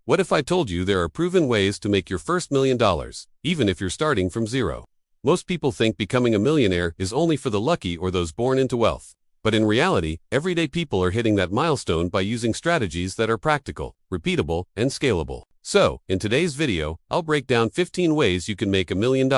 What if I told you there are proven ways to make your first $1 million, even if you're starting from zero? Most people think becoming a millionaire is only for the lucky or those born into wealth. But in reality, everyday people are hitting that milestone by using strategies that are practical, repeatable, and scalable. So, in today's video, I'll break down 15 ways you can make $1 million,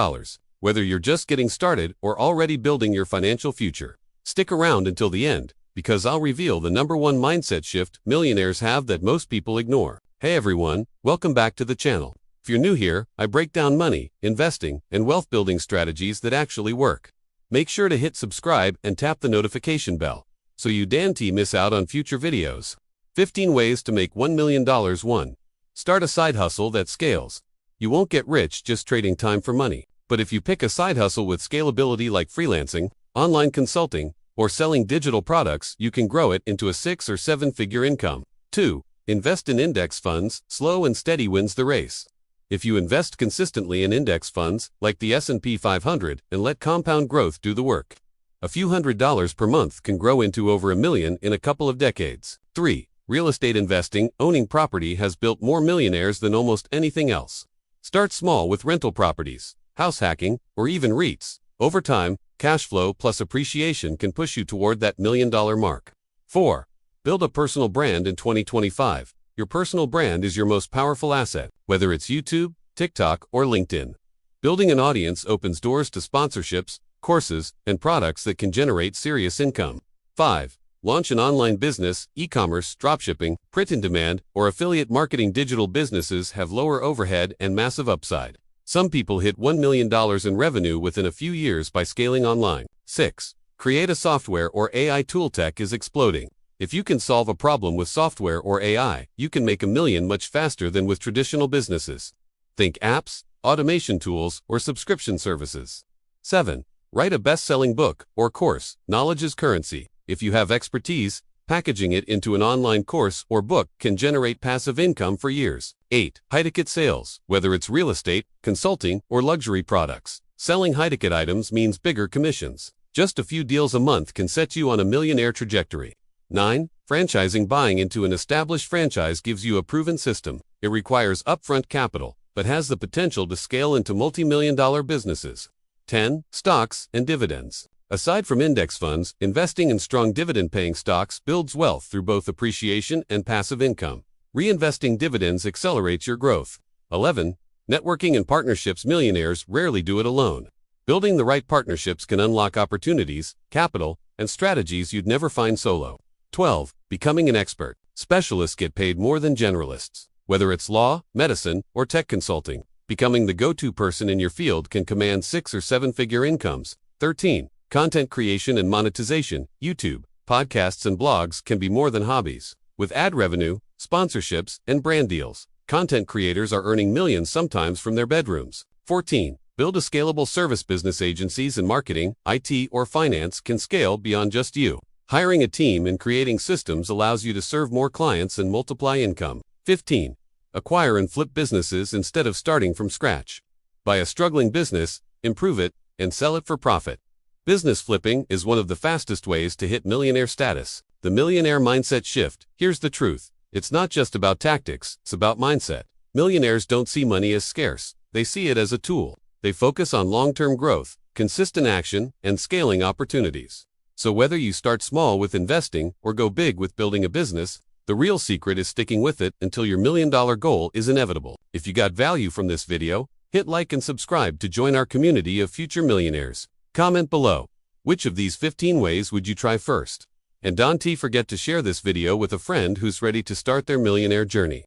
whether you're just getting started or already building your financial future. Stick around until the end, because I'll reveal the #1 mindset shift millionaires have that most people ignore. Hey everyone, welcome back to the channel. If you're new here, I break down money, investing, and wealth building strategies that actually work. Make sure to hit subscribe and tap the notification bell, so you don't miss out on future videos. 15 ways to make $1 million. 1. Start a side hustle that scales. You won't get rich just trading time for money. But if you pick a side hustle with scalability like freelancing, online consulting, or selling digital products, you can grow it into a 6- or 7-figure income. 2. Invest in index funds. Slow and steady wins the race. If you invest consistently in index funds, like the S&P 500, and let compound growth do the work, a few $100s per month can grow into over $1 million in a couple of decades. 3. Real estate investing. Owning property has built more millionaires than almost anything else. Start small with rental properties, house hacking, or even REITs. Over time, cash flow plus appreciation can push you toward that $1 million mark. 4. Build a personal brand in 2025. Your personal brand is your most powerful asset, whether it's YouTube, TikTok, or LinkedIn. Building an audience opens doors to sponsorships, courses, and products that can generate serious income. 5. Launch an online business. E-commerce, dropshipping, print-on-demand, or affiliate marketing. Digital businesses have lower overhead and massive upside. Some people hit $1 million in revenue within a few years by scaling online. 6. Create a software or AI tool. Tech is exploding. If you can solve a problem with software or AI, you can make $1 million much faster than with traditional businesses. Think apps, automation tools, or subscription services. 7. Write a best-selling book or course. Knowledge is currency. If you have expertise, packaging it into an online course or book can generate passive income for years. 8. High-ticket sales. Whether it's real estate, consulting, or luxury products, selling high-ticket items means bigger commissions. Just a few deals a month can set you on a millionaire trajectory. 9. Franchising. Buying into an established franchise gives you a proven system. It requires upfront capital, but has the potential to scale into multi-million-dollar businesses. 10. Stocks and dividends. Aside from index funds, investing in strong dividend-paying stocks builds wealth through both appreciation and passive income. Reinvesting dividends accelerates your growth. 11. Networking and partnerships. Millionaires rarely do it alone. Building the right partnerships can unlock opportunities, capital, and strategies you'd never find solo. 12. Becoming an expert. Specialists get paid more than generalists. Whether it's law, medicine, or tech consulting, becoming the go-to person in your field can command 6- or 7-figure incomes. 13. Content creation and monetization. YouTube, podcasts, and blogs can be more than hobbies. With ad revenue, sponsorships, and brand deals, content creators are earning millions sometimes from their bedrooms. 14. Build a scalable service. Business. Agencies in marketing, IT, or finance can scale beyond just you. Hiring a team and creating systems allows you to serve more clients and multiply income. 15. Acquire and flip businesses instead of starting from scratch. Buy a struggling business, improve it, and sell it for profit. Business flipping is one of the fastest ways to hit millionaire status. The millionaire mindset shift. Here's the truth. It's not just about tactics, it's about mindset. Millionaires don't see money as scarce. They see it as a tool. They focus on long-term growth, consistent action, and scaling opportunities. So whether you start small with investing or go big with building a business, the real secret is sticking with it until your $1 million goal is inevitable. If you got value from this video, hit like and subscribe to join our community of future millionaires. Comment below, which of these 15 ways would you try first? And don't forget to share this video with a friend who's ready to start their millionaire journey.